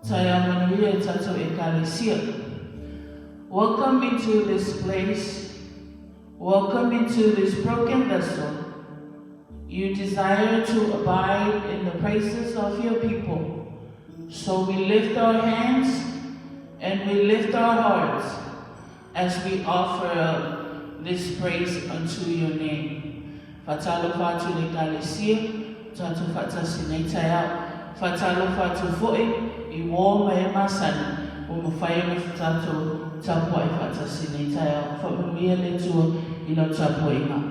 Tayamanuia Tato Ekalesia. Welcome into this place. Welcome into this broken vessel. You desire to abide in the praises of your people. So we lift our hands and we lift our hearts as we offer up this praise unto your name. Fatalo Fatu Ekalesia, Tato Fata Sinetaya, Fatalo Fatu Foe. Iwo mai masani umufaya mifutato tapwa ifata sinitaya familia letu ilo tapwa ima.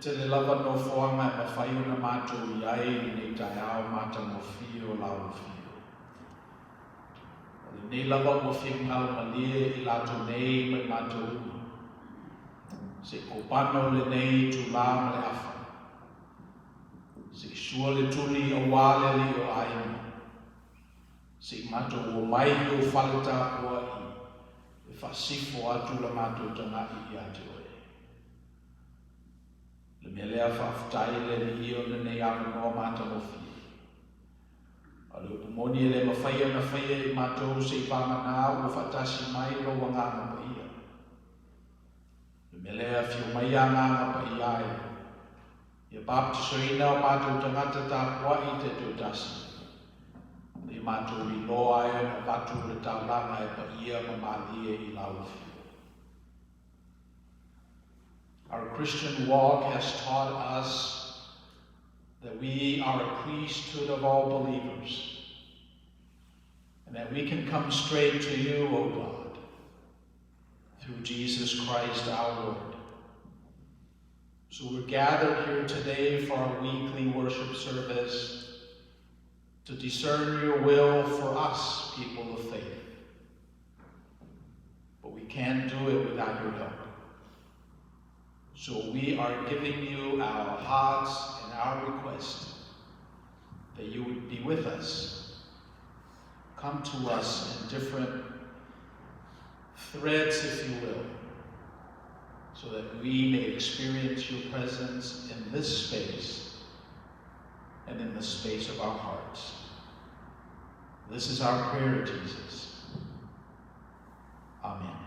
Tele lava no foanga e mawhai ona mātou I ai nei tai ao mātou mo fio lau fio. Nei lava mo whingau malie I lato nei mai mātou ui. Se kopano le nei tu la le afa. Se sua le tuli a wale li o aina. Se mātou o mai o whaleta ua I. E whasifo atu la mātou tanga I atu e. Le melea whaftai le ni o le nei awa noa mātou mo fia. A le upumoni le mawhaia na whaia I mātou se I whamana o whatasi mai lo wa ngāna pa ia. Le melea whio mai a ngāna pa ia e. Ia baptiso ina o mātou tangata tā kua I te tūtasi. Le mātou I loa e na watu le taulanga e pa ia ma mālie I lau fia. Our Christian walk has taught us that we are a priesthood of all believers, and that we can come straight to you, O God, through Jesus Christ our Lord. So we're gathered here today for our weekly worship service to discern your will for us, people of faith. But we can't do it without your help. So we are giving you our hearts and our request that you would be with us. Come to us in different threads, if you will, so that we may experience your presence in this space and in the space of our hearts. This is our prayer, Jesus. Amen.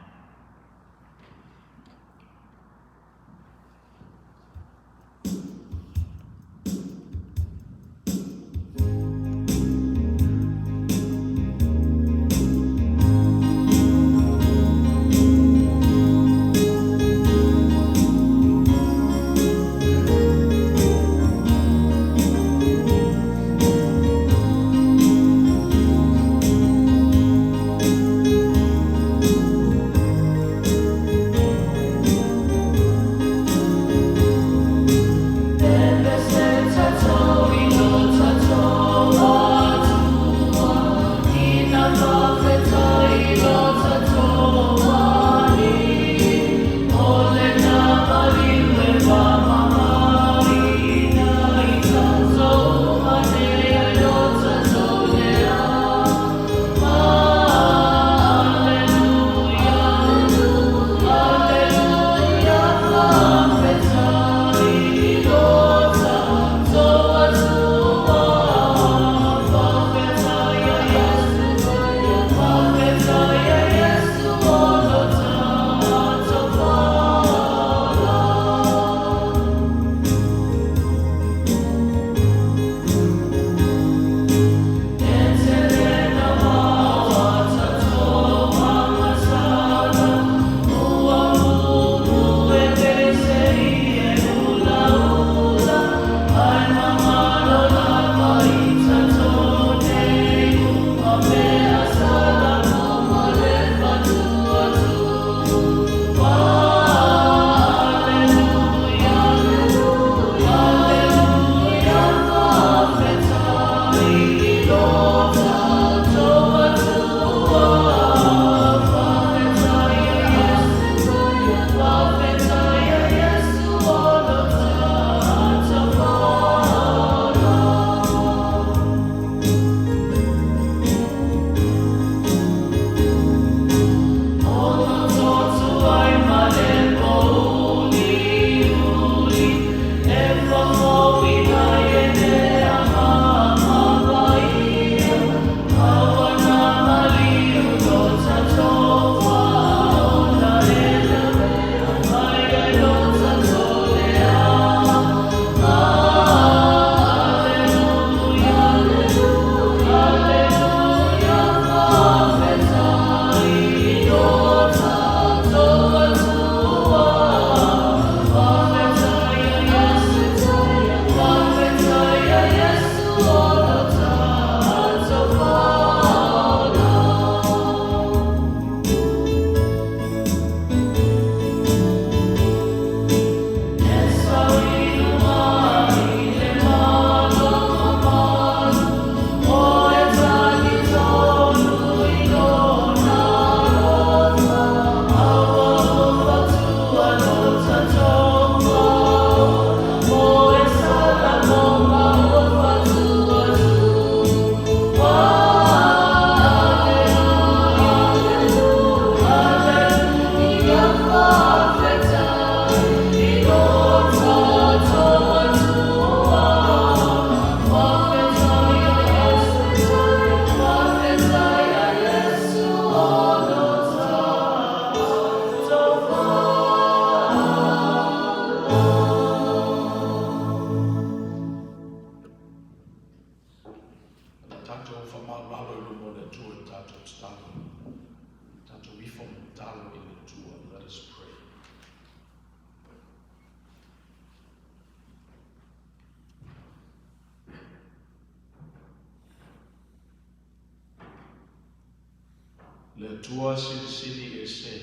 Le tua sili e se.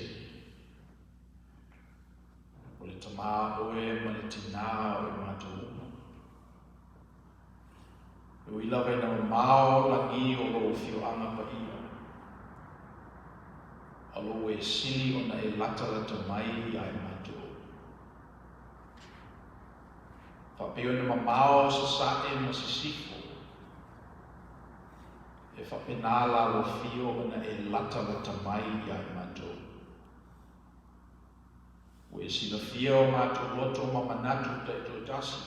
O le tama oe ma le tina o e mātou uma. E o ila vena o mao langi o lo fio anga pa ia. Alo e sili o na e lata mai ai mātou. Whapeo na mamao sa sae ma si sifo. E whapenala lo fio o na e lata mai ai mātou. O e sila fio mātou loto mamanatu te to tasi.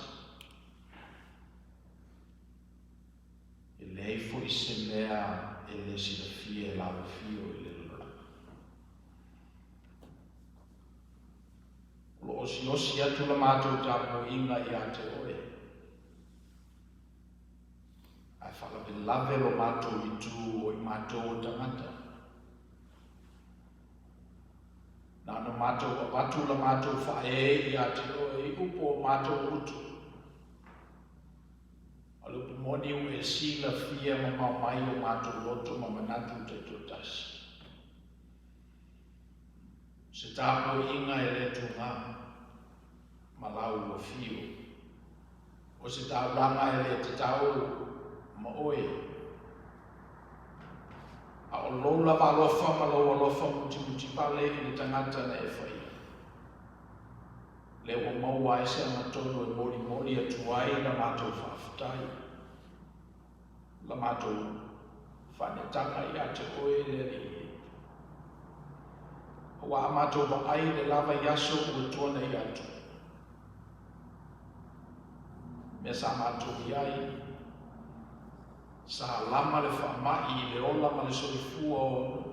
E lei fo i se mea e le sila fia e lao fio e le lola. Lo osi atu la mātou tapo inga i ate oe. Ai whala pe lave lo mātou i tū o i mātou o tangata. Nāna mātou a watu la mātou whae i ate oe i upo mātou utu. Alu pumoni u e sila fia ma mai o mātou loto ma manatu te totasi. Se tapo inga e le tunga ma lau o fio. O se tau langa e le te tau ma oe. A o lola walofa ma lau alofa muti pale i le tangata na e whai. Le o maua e se amatono e mori atuai na mātou whaafutai. La mātou whanetanga i ate oe le ri. Wa amato ba ai le lava yaso o tuana i atu. Me sa amato iai. Sa lama le whamai le ola ma le solifua o.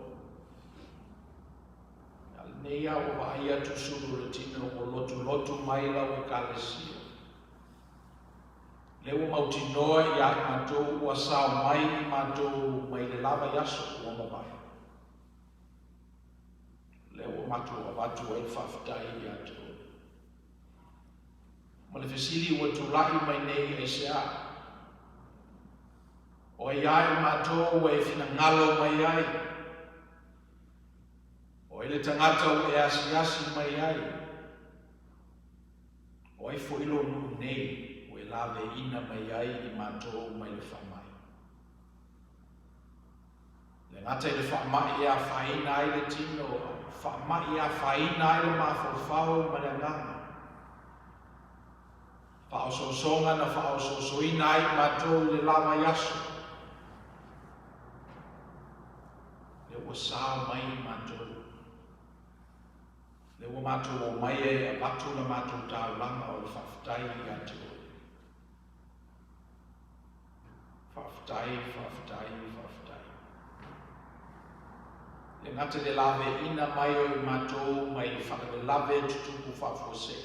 Al neia o ba ai atu suru le tino o lotu mai la o kalesia. Le o mauti noa i ai mato ua sao mai mato mai le lava yaso o mabai. Le o matu a watu e whawhatai i atu. Ma le whesili ua tulahi mai nei e se a. O e ai mato e whina ngalo mai ai. O e le tangata o e asi mai ai. O e fwilo nu nei o e lawe ina mai ai i mato mai le whamai. Le ngata i le whamai e a whaina ai le tino whamai a whaina ai le mawhawhau ma le nganga. Whaososonga na whaososoina ai matou le lama yaso. Le ua sao mai matou. Le ua matou o mai e a watu na matou tau langa o le whawhatai i atu. Whawhatai. Le ngata le lave ina mai o i matou mai whaka le lave tutuku whawhose.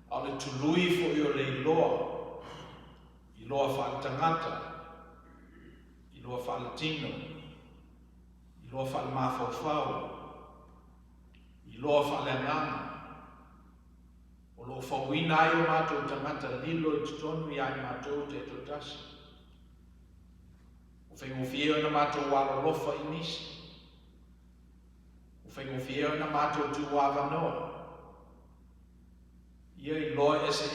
A le tului fo i o le iloa. Iloa whaatangata. Iloa whaalatino. Iloa whaalamawhawhau. Iloa whaaleanganga. O lo whawina ai o matou tangata lilo i tutonu i ai matou te totasi. Whaingofie na mātou wāra lofa i nisi. Whaingofie na mātou tu wāra noa. Ia i loa ese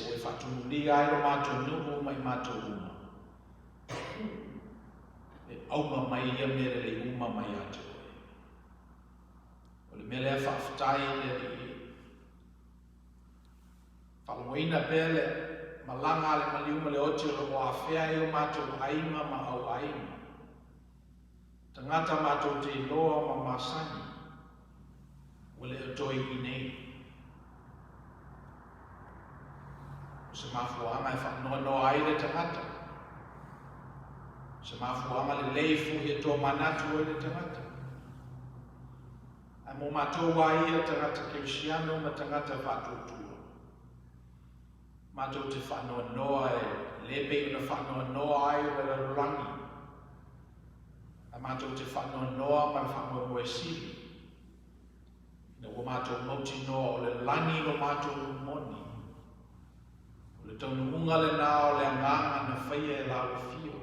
o e whatumuli ai lo mātou nuhu mai mātou uma. E auma mai ia mere le uma mai atu. O le mele e whawhatai le ri. Whalmoina pele malanga le maliuma le oti o lo awhea i o mātou aima ma au aima. Tangata mātou te loa ma masani. Wale o toi i nei. O se mafuanga e whanoa no ai le tangata. Se mafuanga le leifu e tō manatu e le tangata. Ai mo mātou ai e tangata Kirisiano ma tangata whātutua. Mātou te whanoa noa e lepe una whanoa noa ai o le rangi. A mātou te whanoa noa ma whanoa moe sili. Na o mātou mauti noa o le langi o mātou moni. O le taunu unga le nā o le anganga na whaia e lau fio.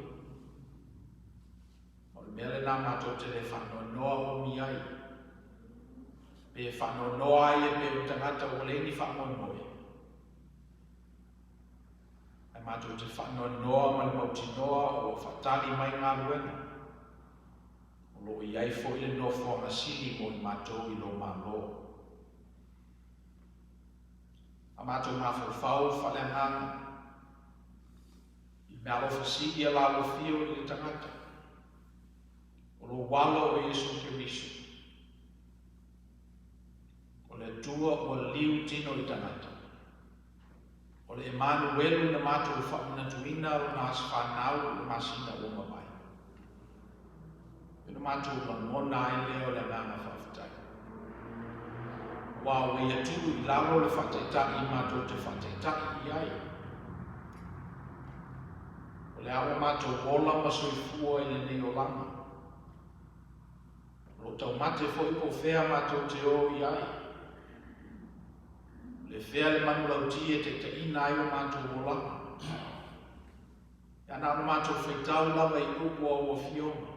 O le mea le nā mātou te le whanonoa o mi ai. Pe whanonoa ai e pe o tangata o le ni whamomoe. Ai mātou te whanonoa ma le mautinoa o whatali mai ngā ruenga. O lo i ai fo i le nofo ngasili mo i mātou i lo mālo. A mātou ngā whau whale ngāna. I mea lo whasidi a la lo fio i le tangata. O lo walo o Yesu Kirisu. O le tua o liu tino i tangata. O le Emanuelu na mātou whauna tuina o nā whanau o masina o mapai. E na mātou la ngona i leo le ngāna whawhitai. Wā o ia tū i lalo le whataitai i mātou te whataitai i ai. O le awa mātou hola masoi fua i le neo langa. O tau mate fo i po whea mātou te o i ai. Le whea le manu lauti e te ina ai o mātou o langa. Ia nā na mātou whaitau lava i upo au o fiona.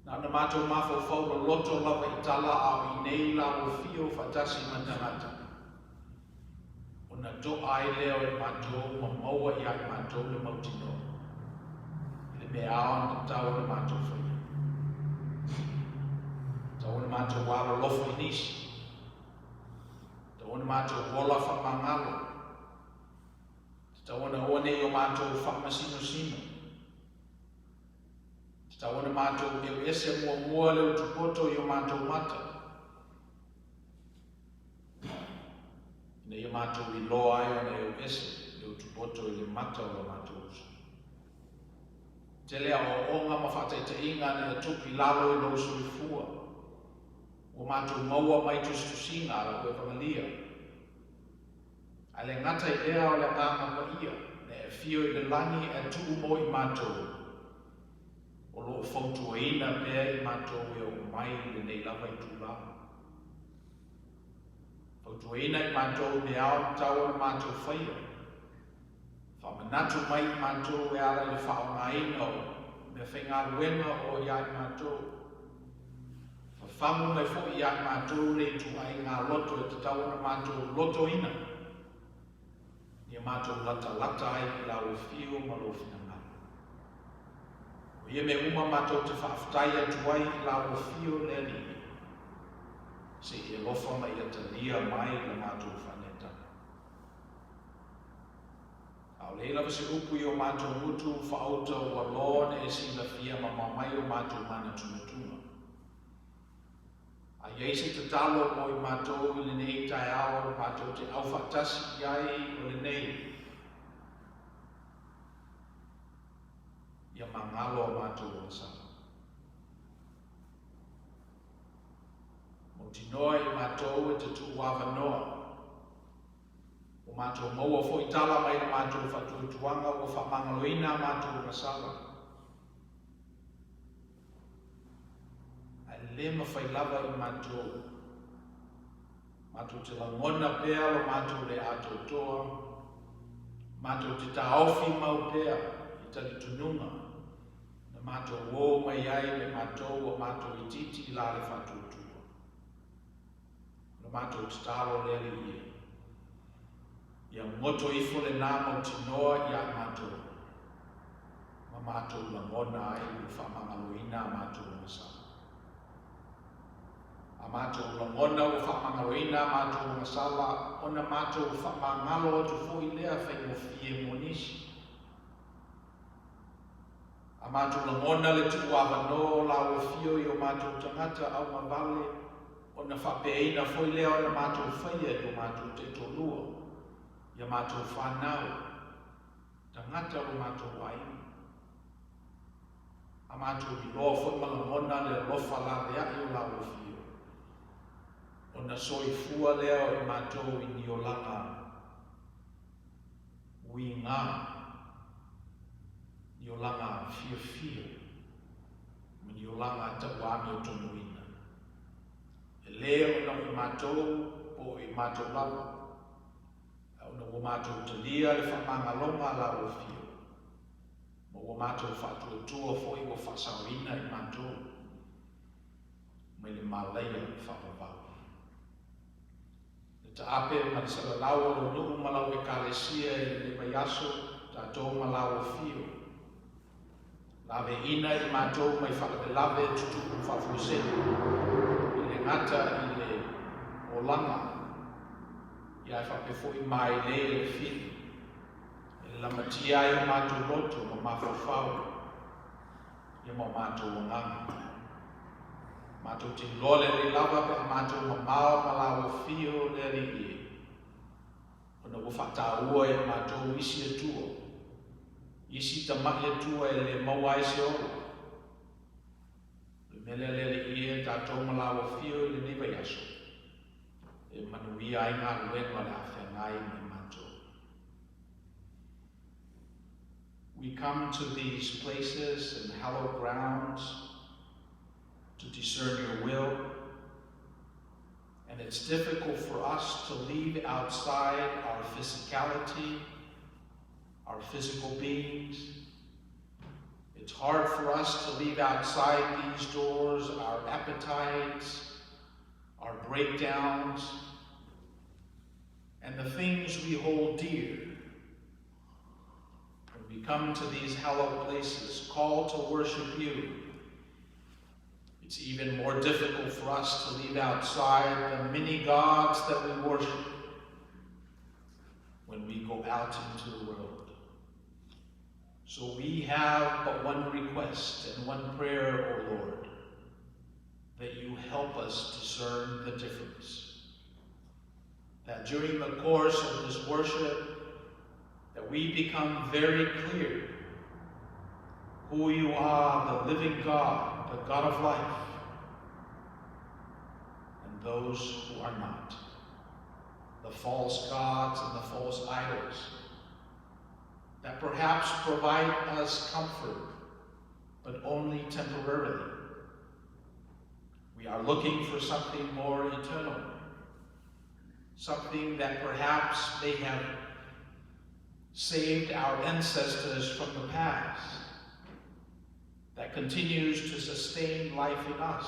Nā na mātou mawhau whaura loto lava i tala au i nei la o fio whatasi matangata. O na do ai leo e mātou ma maua i ai mātou le mautino. Le me ao na tau na mātou whaia. Tau na mātou wāra lofo i nisi. Tau na mātou wola whamangalo. Tau na one i o mātou whamasino sino. Tau na mātou e ese mua leo tupoto i o mātou mata. Ina i o mātou i loa ai o na e ese leo tupoto i le mata o le mātou usu. Te lea o onga mawhatai te inga na tupi lalo i lo sui fua. O mātou maua mai tustusinga ala koe whangalia. A le ngata i ea o le nganga pa ia, ne e fio i le langi e tuu mo i mātou. O lo whautua ina pēr i mātou e o mai le nei lava i tūla. Whautua ina i mātou ne ao tau na mātou whaia. Whamanatu mai i mātou e ara le whaonga ina o, me whainga ruenga o iai mātou. Whamu mai fo iai mātou le tu ai ngā loto e te tau na mātou loto ina. Ni mātou lata ai ki la o fio ma lo fina ngā. O ia me uma mātou te whaaftai atu ai ki la o fio le li. Se e lofa mai ata lia mai la mātou whaneta. Au leila se upu i o mātou mutu whaauta o alone e sila fia ma mamai o mātou mana tunatunga. A yeise te talo mo i mātou i le nei tai awa o mātou te awhatasi i ai o le nei. Ia mangalo o mātou o sana. Mo tinoa i mātou e te tuawa noa. O mātou maua fo i tala mai na mātou whatuatuanga o whamangaloina mātou o sala. Le mawhai lava i mātou. Mātou te langona pēr o mātou le ato toa. Mātou te taofi mau pēr i tali tununga. Na mātou wō mai ai me mātou o mātou i titi la le whatuatua. Na mātou te talo le li ie. Ia ngoto ifo le nā mau tinoa i a mātou. Ma mātou langona ai u whamangaloina mātou o sa. A mātou langona o whamangaroina, mātou o ngasala, o na mātou o whamangalo atu fo i lea whai o fie monisi. A mātou langona le tuawa no la o fio i o mātou tangata au mawale, o na whapeina fo i lea o na mātou whaia i o mātou te tolua, i a mātou whanau, tangata o mātou waini. A mātou i loa fo i malangona le lofa la rea i o la o fio. O na soifua leo i mātou i ni o langa ui ngā, ni o langa fia, ni o langa tawami o tonuina. E leo na i mātou po i mātou lava, o na o mātou te lia le whamangalonga la o fio. Mo o mātou whātua fōi o whasawina I mātou. Mai le māleia whapapau. Le taape marisala lau o nuku malau e kālesia I le vai aso, tātou malau o fio. Lave ina I mātou mai whakapelave tutuku whawhuseni. I le ngata I le olanga. Ia e whapefoi mai le fili. E lamatia I o mātou loto ma mawhawhau. Ia ma mātou o nganga. Mātou te lole le lava pe mātou ma mao malau o fio le ringi. Ona ko whataua E mātou isi e tua. Isi tamaki e tua E le maua e se ora. Le mele le ringi tātou malau o fio le niva yaso. E manuia I ngā luenwa le awhengai me mātou. We come to these places and hallowed grounds to discern your will, and it's difficult for us to leave outside our physicality, our physical beings. It's hard for us to leave outside these doors our appetites, our breakdowns, and the things we hold dear. When we come to these hallowed places, called to worship you, it's even more difficult for us to leave outside the many gods that we worship when we go out into the world. So we have but one request and one prayer, O Lord, that you help us discern the difference. That during the course of this worship, that we become very clear who you are, the living God, the God of life, and those who are not, the false gods and the false idols, that perhaps provide us comfort, but only temporarily. We are looking for something more eternal, something that perhaps may have saved our ancestors from the past, that continues to sustain life in us,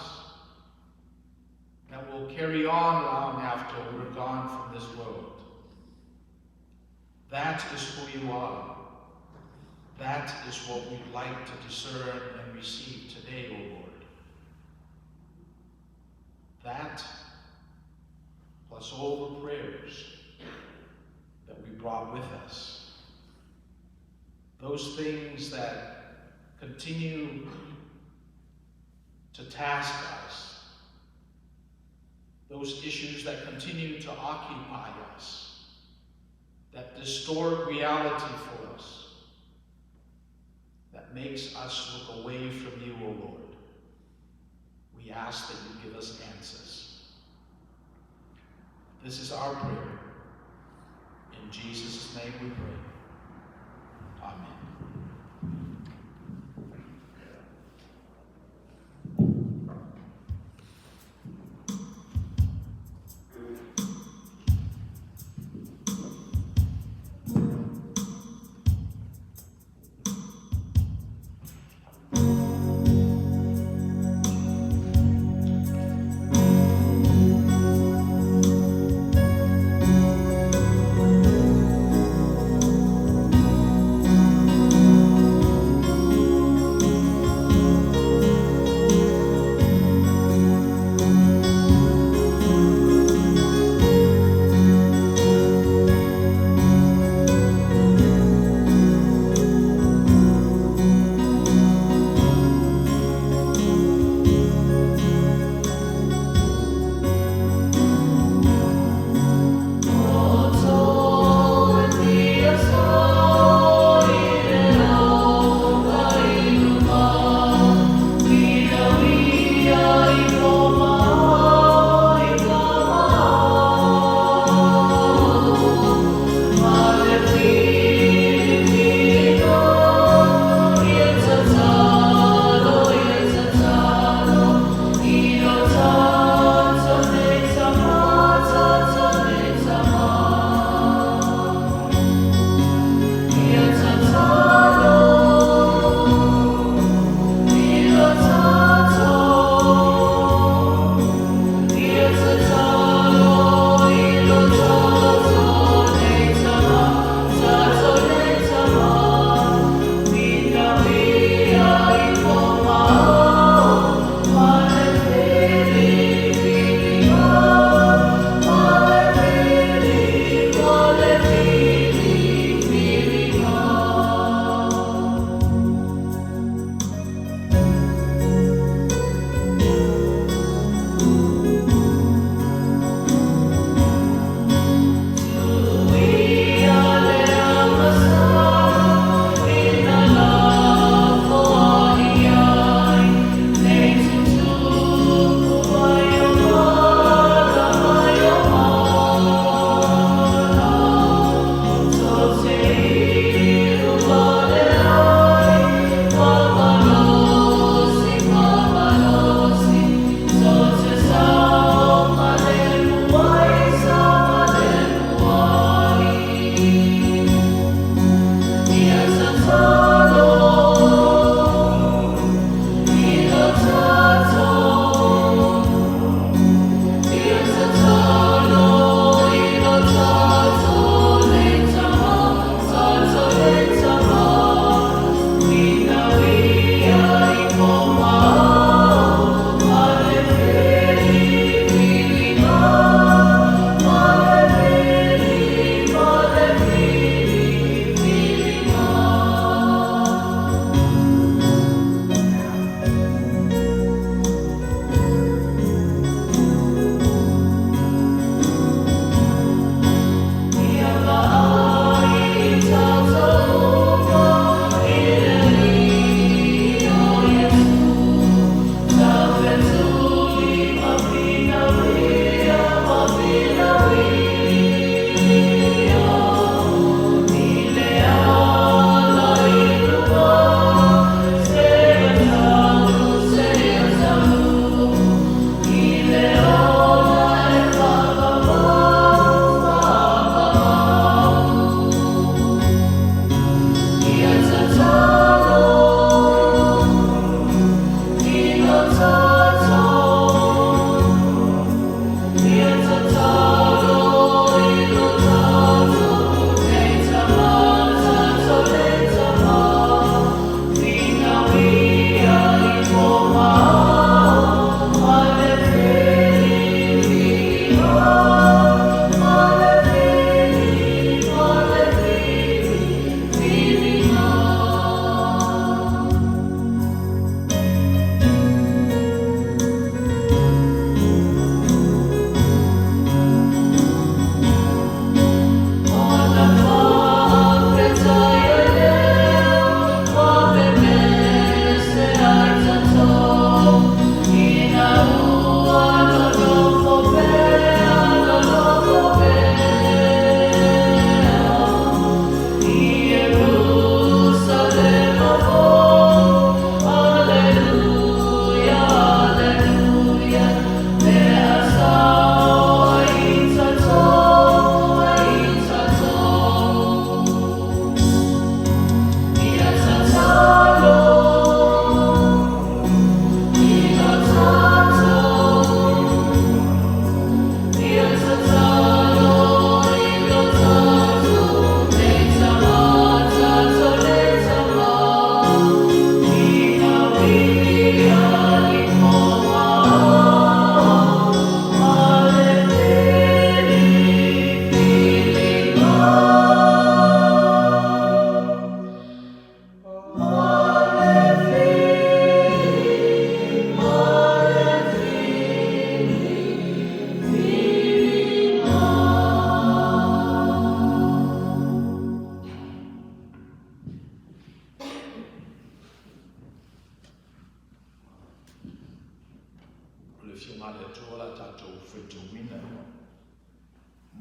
that will carry on long after we're gone from this world. That is who you are. That is what we'd like to discern and receive today, O Lord. That, plus all the prayers that we brought with us. Those things that continue to task us. Those issues that continue to occupy us, that distort reality for us, that makes us look away from you, O Lord. We ask that you give us answers. This is our prayer. In Jesus' name we pray. Amen.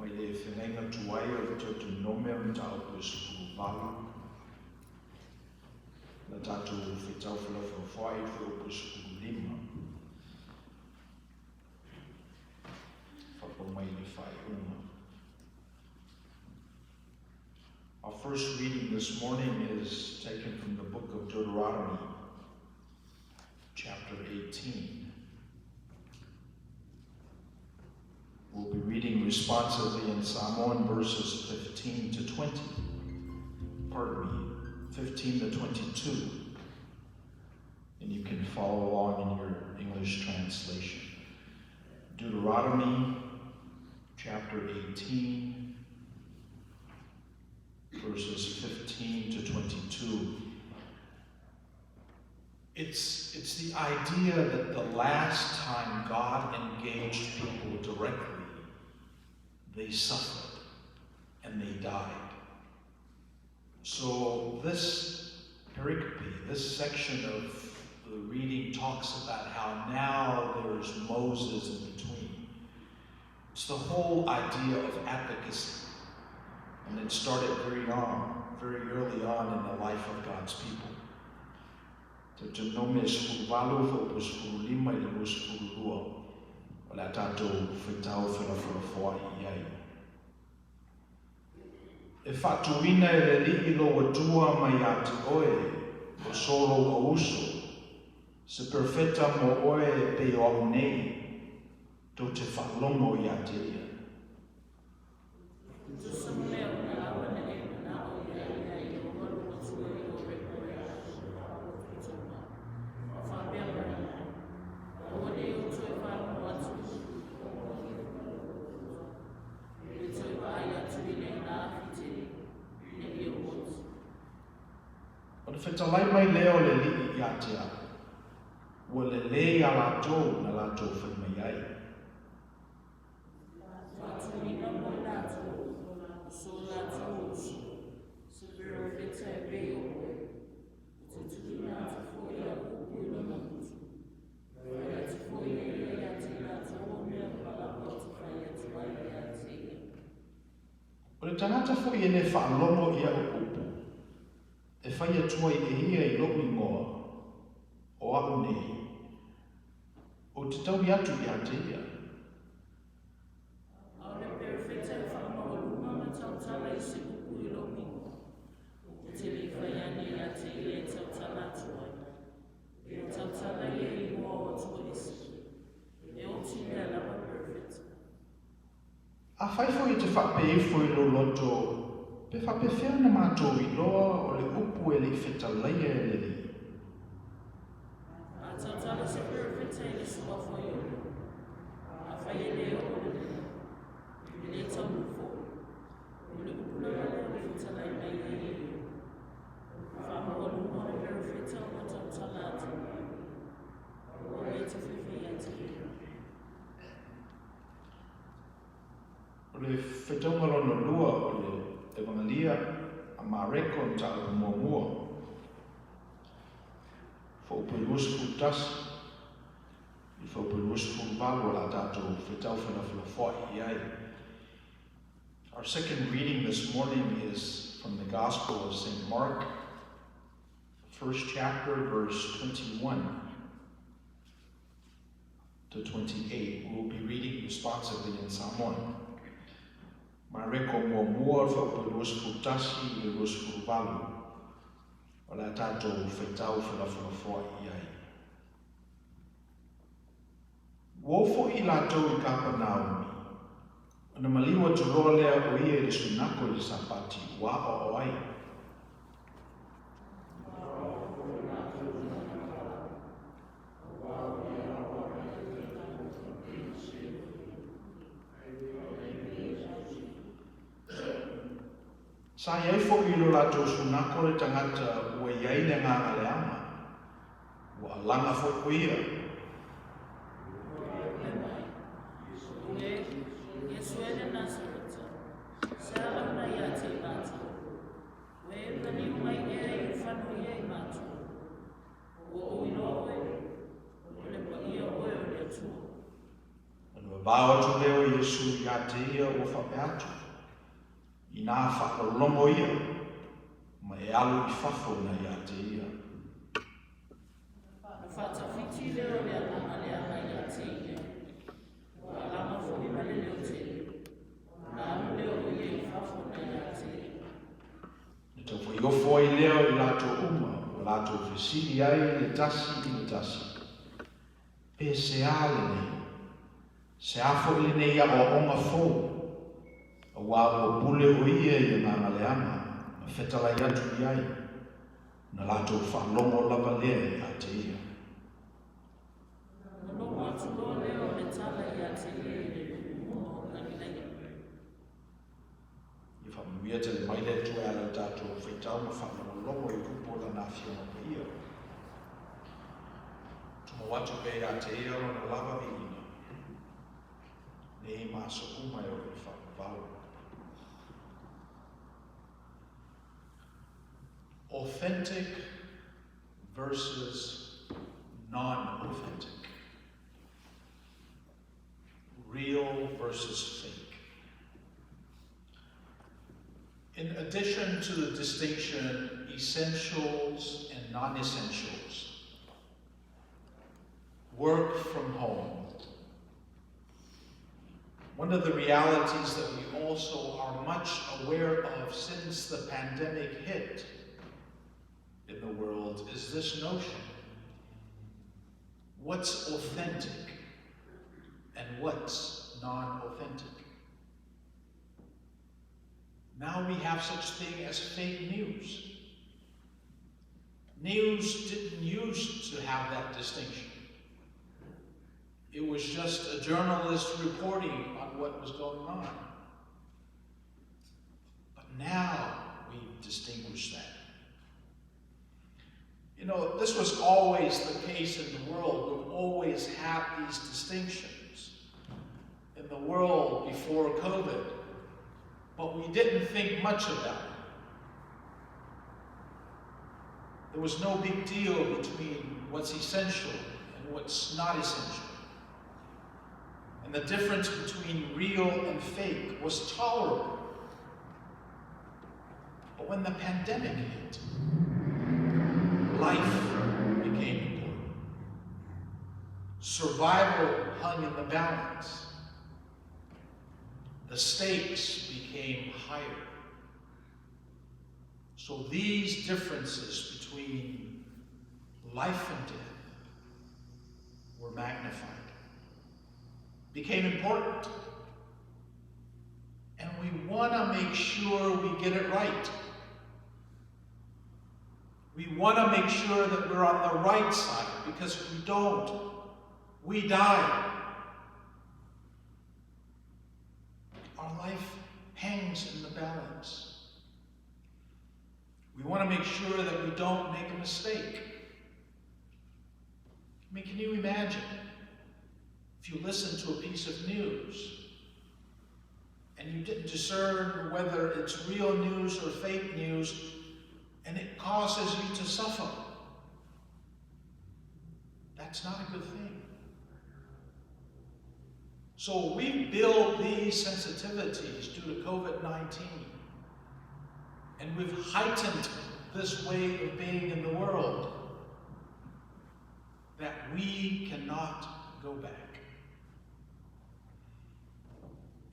mai le whenenga tuai o le tautu nome o tau pe sukuru walu. Na tātou whetau whai pe sukuru lima. Whapa mai le whai uma. Our first reading this morning is taken from the book of Deuteronomy, chapter 18. We'll be reading responsively in Samoan verses 15 to 20. 15 to 22. And you can follow along in your English translation. Deuteronomy, chapter 18, verses 15 to 22. It's the idea that the last time God engaged people directly, they suffered and they died. So this pericope, this section of the reading talks about how now there's Moses in between. It's the whole idea of advocacy. And it started very early on in the life of God's people. Te nome sukuru walu fo sukuru lima I le sukuru lua. O le tātou whetau whewha iai. E whatuina e le li lo watua mai ati oe, o solo o uso. Se perfeta mo oe pe o nei, to te whalongo i ati ia. Whetalai mai leo le li I atea, ua le lei a lātou na lātou whaimai ai. O le tangata fo I ne whaalongo ia o upu. E whai atua I hia I lopi ngoa, o au nei, o te tau I atu I ate ia. Aole perfecta e whanau luma ma tautala I se kuku I lopi ngoa. O te li whaiani I ate I le tautala atua. E o tautala I e ngoa o atua isi. E o ti mea lama perfecta. A whai fo I te whape fo I lo loto, pe whape whea na mātou I loa o le upu e le whetalaia e le li. A tautala se perfecta I le sua fo I o. A whai e leo o le li. I le tau mufo. O le upu la le whetalai mai e le li. Whamau luma o le perfecta o tautala atua. O le te whiwhi ati. O le whetangalono lua o le Evangelia a Mareko o tau mua. Fo upelus putasi, I fo upelus putvalu la tātou whetau whenawhai iai. Our second reading this morning is from the Gospel of St. Mark, first chapter, verse 21 to 28. We'll be reading responsively in Samoan. Mareko mua fa pelus putasi I lus purvalu. O la tātou whetau whenawhai iai. Wofo I lātou I Kapernaumi. Ona maliwa te roa lea o ia I le sunako I le sapati wa o ai. Sa iai fo I lo lātou sunako le tangata ua iai le nganga le ama. Ua alanga fo kuia. Yesu ele Nazareta. Sa auna I ate mata. Ue pani mai e I whanu I mata. Ua o ilo oe. O le pa ia oe o le atua. vāo tu leo Iesu ia te ia o whapeatu. I nā whakalongo ia, ma e alu I whafo na ia te ia. Whatawhiti leo lea lama lea mai a te ia. Wa lama fumi male leo te ia. Nā alu leo o ia I whafo na ia te ia. Ni tau whaiofo ai leo I lato uma, o lato whisiri ai le tasi. Pe se ale nei. Se afo I nei a o onga fō. A wā o pule o ia I ngā maleanga, ma whetala I atu I ai. Na lato whalongo lava lea I a te ia. Nō atu loa leo me tala I a te ia I le mo ngani nei. I whamuia te le maile tu e ala tātou whaitau ma whanongo longo I kupo la nā whionga pa ia. Tumo watu pe a te ia o na lava viina. Nei maso umai o I whakavau. Authentic versus non-authentic. Real versus fake. In addition to the distinction essentials and non-essentials, work from home, one of the realities that we also are much aware of since the pandemic hit in the world is this notion. What's authentic and what's non-authentic? Now we have such thing as fake news. News didn't used to have that distinction. It was just a journalist reporting on what was going on. But now we distinguish that. You know, this was always the case in the world. We've always had these distinctions in the world before COVID, but we didn't think much about it. There was no big deal between what's essential and what's not essential. And the difference between real and fake was tolerable. But when the pandemic hit, life became important. Survival hung in the balance. The stakes became higher. So these differences between life and death were magnified, became important. And we want to make sure we get it right. We want to make sure that we're on the right side, because if we don't, we die. Our life hangs in the balance. We want to make sure that we don't make a mistake. I mean, can you imagine if you listen to a piece of news and you didn't discern whether it's real news or fake news, and it causes you to suffer? That's not a good thing. So we build these sensitivities due to COVID-19, and we've heightened this way of being in the world that we cannot go back.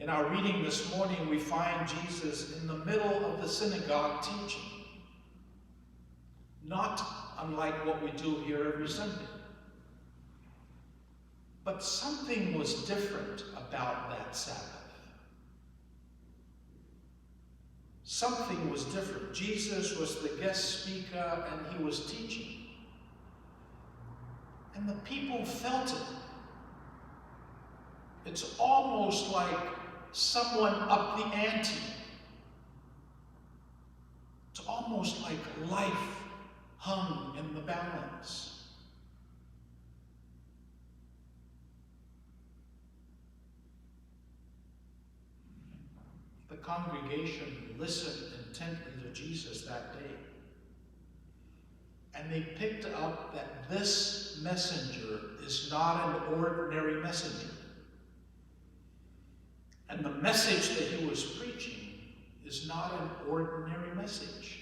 In our reading this morning, we find Jesus in the middle of the synagogue teaching, not unlike what we do here every Sunday. But something was different about that Sabbath. Something was different. Jesus was the guest speaker and he was teaching. And the people felt it. It's almost like someone upped the ante. It's almost like life hung in the balance. The congregation listened intently to Jesus that day. And they picked up that this messenger is not an ordinary messenger. And the message that he was preaching is not an ordinary message.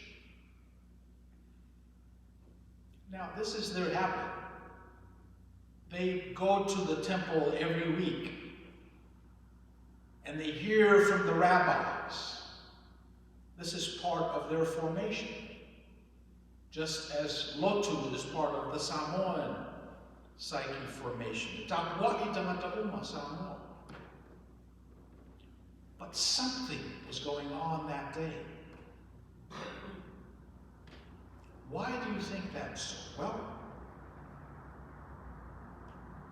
Now, this is their habit. They go to the temple every week, and they hear from the rabbis. This is part of their formation, just as Lotu is part of the Samoan psyche formation. But something was going on that day. Why do you think that's so? Well,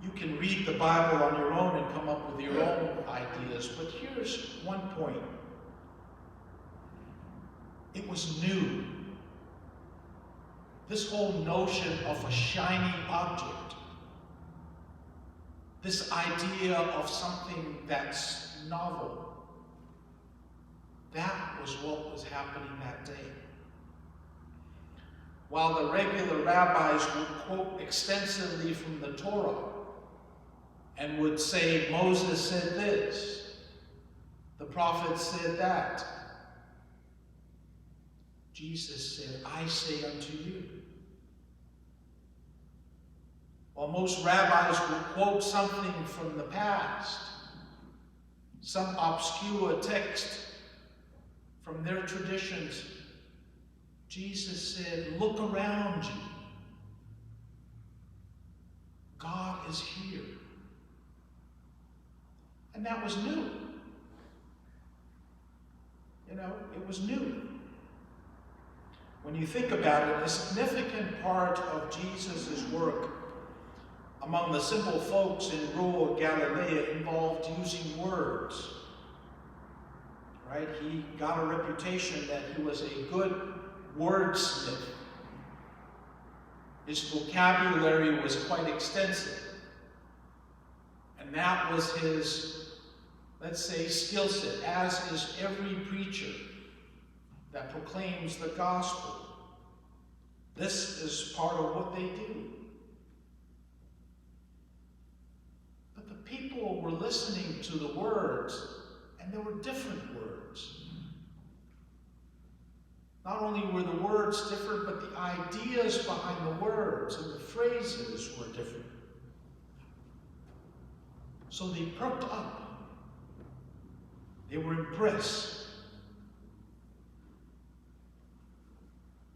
you can read the Bible on your own and come up with your own ideas, but here's one point. It was new. This whole notion of a shiny object, this idea of something that's novel, that was what was happening that day. While the regular rabbis would quote extensively from the Torah and would say, Moses said this, the prophet said that, Jesus said, I say unto you. While most rabbis would quote something from the past, some obscure text from their traditions, Jesus said, look around you. God is here. And that was new. It was new. When you think about it, a significant part of Jesus' work among the simple folks in rural Galilee involved using words. Right? He got a reputation that he was a good wordsmith. His vocabulary was quite extensive. And that was his, let's say, skill set, as is every preacher that proclaims the gospel. This is part of what they do. But the people were listening to the words, and there were different words. Not only were the words different, but the ideas behind the words and the phrases were different. So they perked up. They were impressed.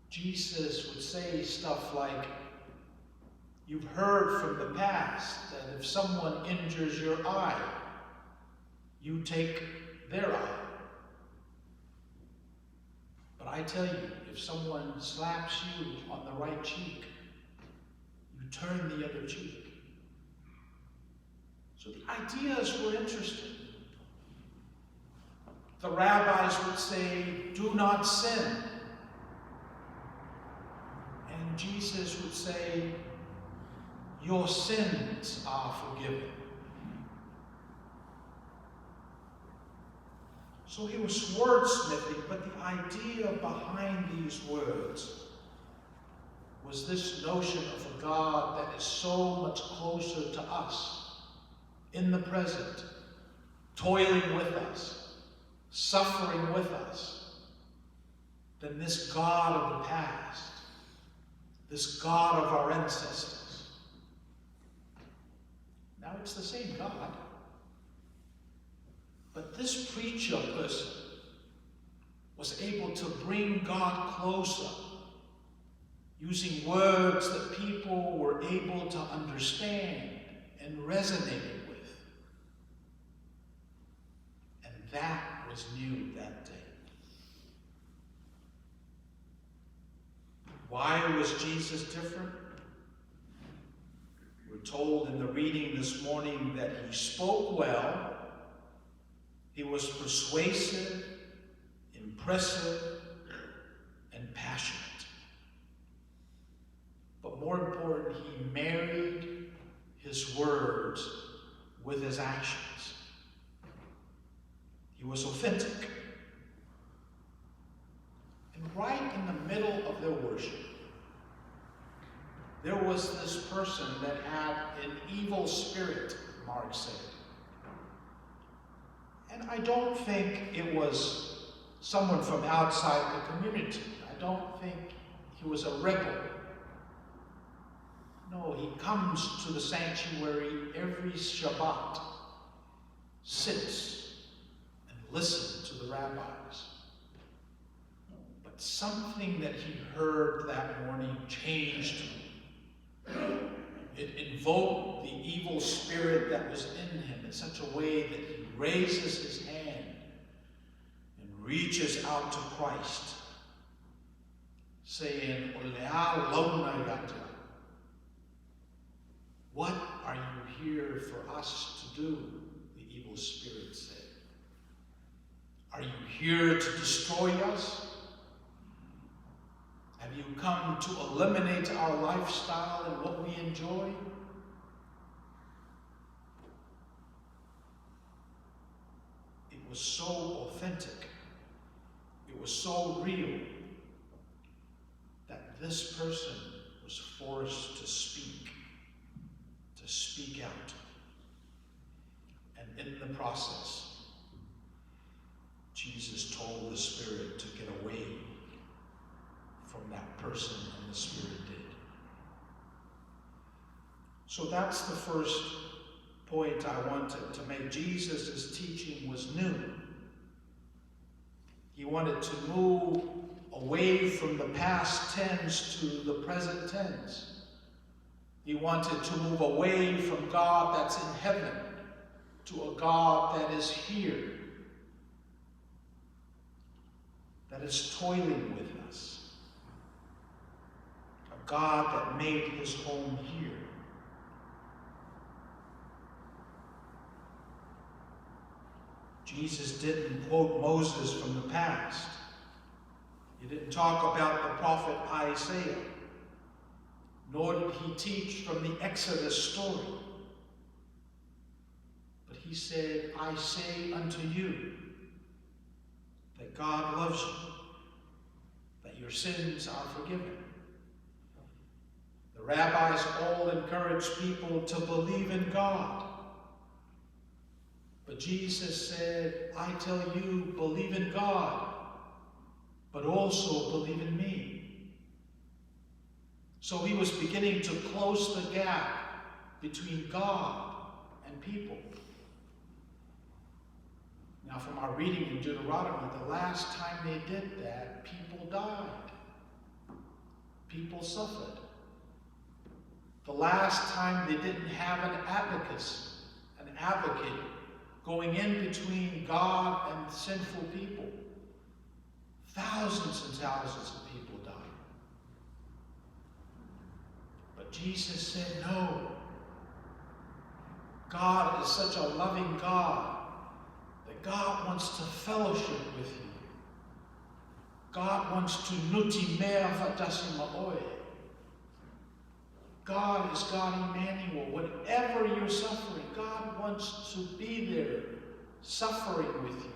Jesus would say stuff like, you've heard from the past that if someone injures your eye, you take their eye. But I tell you, if someone slaps you on the right cheek, you turn the other cheek. So the ideas were interesting. The rabbis would say, do not sin. And Jesus would say, your sins are forgiven. So he was wordsmithing, but the idea behind these words was this notion of a God that is so much closer to us, in the present, toiling with us, suffering with us, than this God of the past, this God of our ancestors. Now it's the same God. But this preacher person was able to bring God closer using words that people were able to understand and resonate with. And that was new that day. Why was Jesus different? We're told in the reading this morning that he spoke well. He was persuasive, impressive, and passionate. But more important, he married his words with his actions. He was authentic. And right in the middle of their worship, there was this person that had an evil spirit, Mark said. And I don't think it was someone from outside the community. I don't think he was a rebel. No, he comes to the sanctuary every Shabbat, sits and listens to the rabbis. But something that he heard that morning changed him. It invoked the evil spirit that was in him in such a way that he raises his hand and reaches out to Christ, saying, "Olea lona yata." What are you here for us to do? The evil spirit said. Are you here to destroy us? Have you come to eliminate our lifestyle and what we enjoy? It was so authentic. It was so real that this person was forced to speak out. And in the process, Jesus told the spirit to get away from that person, and the spirit did. So that's the first point I wanted to make. Jesus' teaching was new. He wanted to move away from the past tense to the present tense. He wanted to move away from God that's in heaven to a God that is here, that is toiling with us, a God that made his home here. Jesus didn't quote Moses from the past. He didn't talk about the prophet Isaiah. Nor did he teach from the Exodus story. But he said, I say unto you that God loves you, that your sins are forgiven. The rabbis all encouraged people to believe in God. But Jesus said, I tell you, believe in God, but also believe in me. So he was beginning to close the gap between God and people. Now, from our reading in Deuteronomy, the last time they did that, people died. People suffered. The last time they didn't have an advocate going in between God and sinful people. Thousands and thousands of people died. But Jesus said, no. God is such a loving God that God wants to fellowship with you. God wants to nuti mea fatasi maoe. God is God Emmanuel. Whatever you're suffering, God wants to be there suffering with you.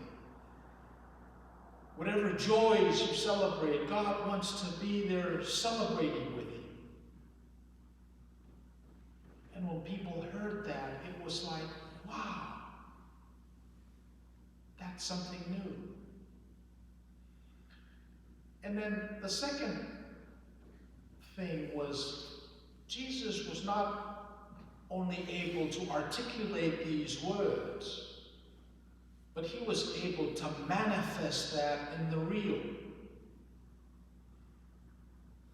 Whatever joys you celebrate, God wants to be there celebrating with you. And when people heard that, it was like, wow, that's something new. And then the second thing was, Jesus was not only able to articulate these words, but he was able to manifest that in the real.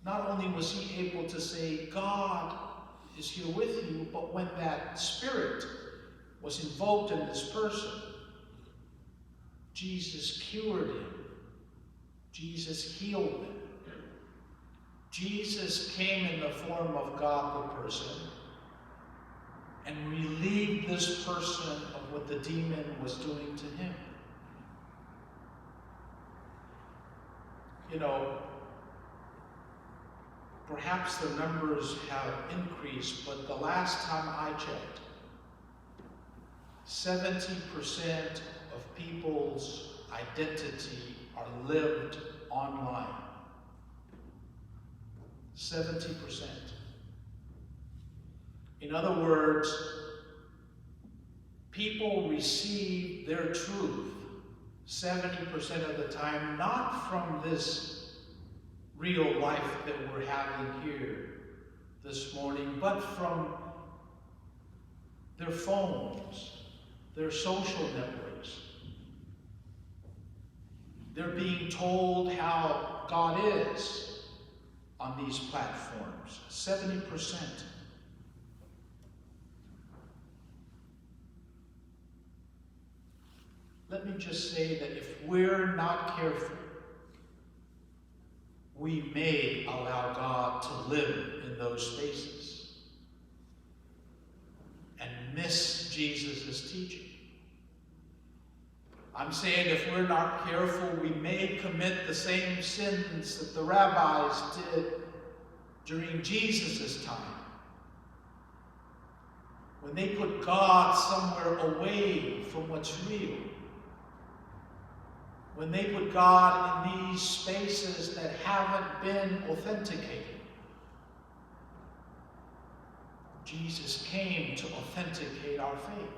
Not only was he able to say, God is here with you, but when that spirit was invoked in this person, Jesus cured him. Jesus healed him. Jesus came in the form of God the person and relieved this person of what the demon was doing to him. You know, perhaps the numbers have increased, but the last time I checked, 70% of people's identity are lived online. 70%. In other words, people receive their truth 70% of the time, not from this real life that we're having here this morning, but from their phones, their social networks. They're being told how God is on these platforms. 70%. Let me just say that if we're not careful, we may allow God to live in those spaces and miss Jesus' teaching. I'm saying if we're not careful, we may commit the same sins that the rabbis did during Jesus' time, when they put God somewhere away from what's real. When they put God in these spaces that haven't been authenticated. Jesus came to authenticate our faith.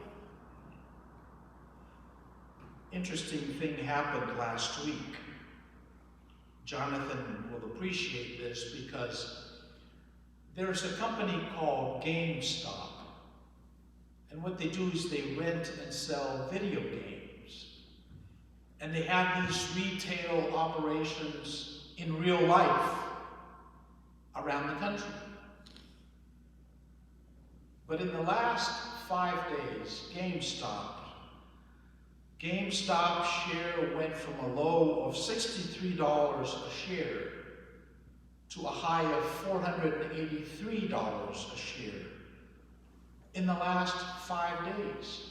Interesting thing happened last week. Jonathan will appreciate this because there's a company called GameStop. And what they do is they rent and sell video games. And they have these retail operations in real life around the country. But in the last 5 days, GameStop share went from a low of $63 a share to a high of $483 a share in the last 5 days.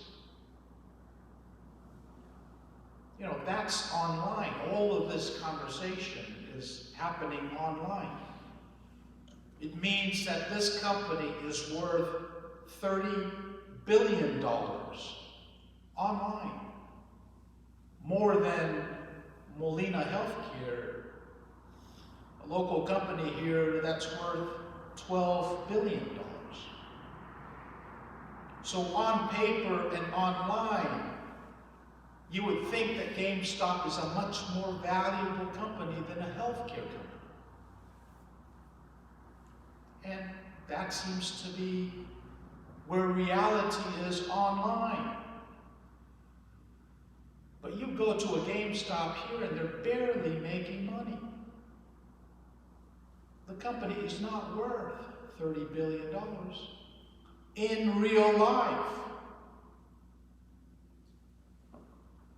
You know, that's online. All of this conversation is happening online. It means that this company is worth $30 billion online. More than Molina Healthcare, a local company here that's worth $12 billion. So on paper and online, you would think that GameStop is a much more valuable company than a healthcare company. And that seems to be where reality is online. But you go to a GameStop here and they're barely making money. The company is not worth $30 billion in real life.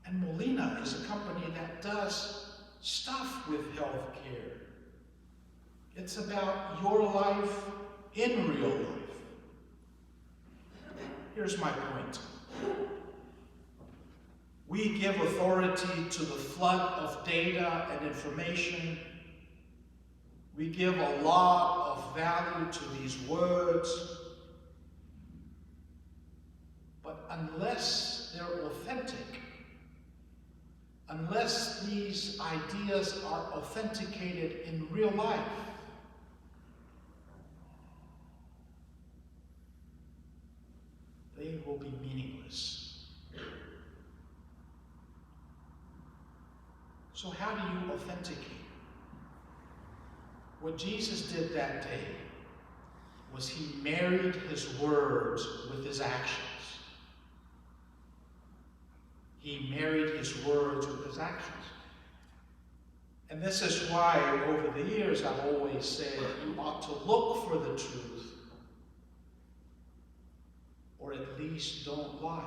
And Molina is a company that does stuff with healthcare. It's about your life in real life. Here's my point. We give authority to the flood of data and information. We give a lot of value to these words. But unless they're authentic, unless these ideas are authenticated in real life, they will be meaningless. So how do you authenticate? What Jesus did that day was he married his words with his actions. He married his words with his actions. And this is why, over the years, I've always said you ought to look for the truth, or at least don't lie.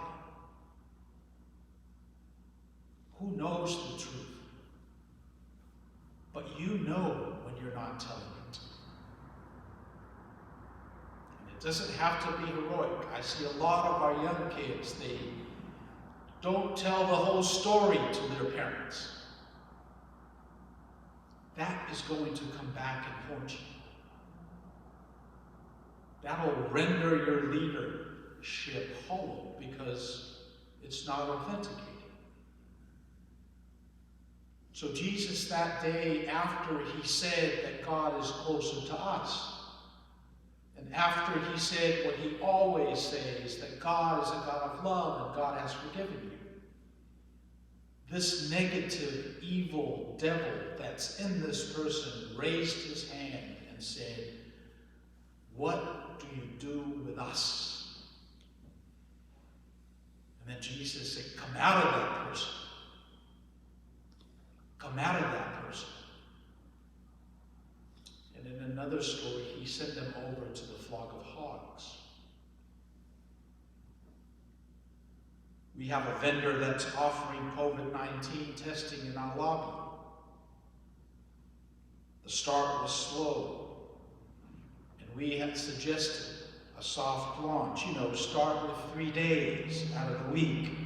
Who knows the truth? But you know when you're not telling it. And it doesn't have to be heroic. I see a lot of our young kids, they don't tell the whole story to their parents. That is going to come back and haunt you. That'll render your leadership hollow because it's not authenticated. So Jesus that day, after he said that God is closer to us, and And after he said what he always says, that God is a God of love and God has forgiven you, this negative, evil devil that's in this person raised his hand and said, "What do you do with us?" And then Jesus said, "Come out of that person. Come out of that person." And in another story, he sent them over to the flock of hogs. We have a vendor that's offering COVID-19 testing in our lobby. The start was slow, and we had suggested a soft launch. Start with 3 days out of the week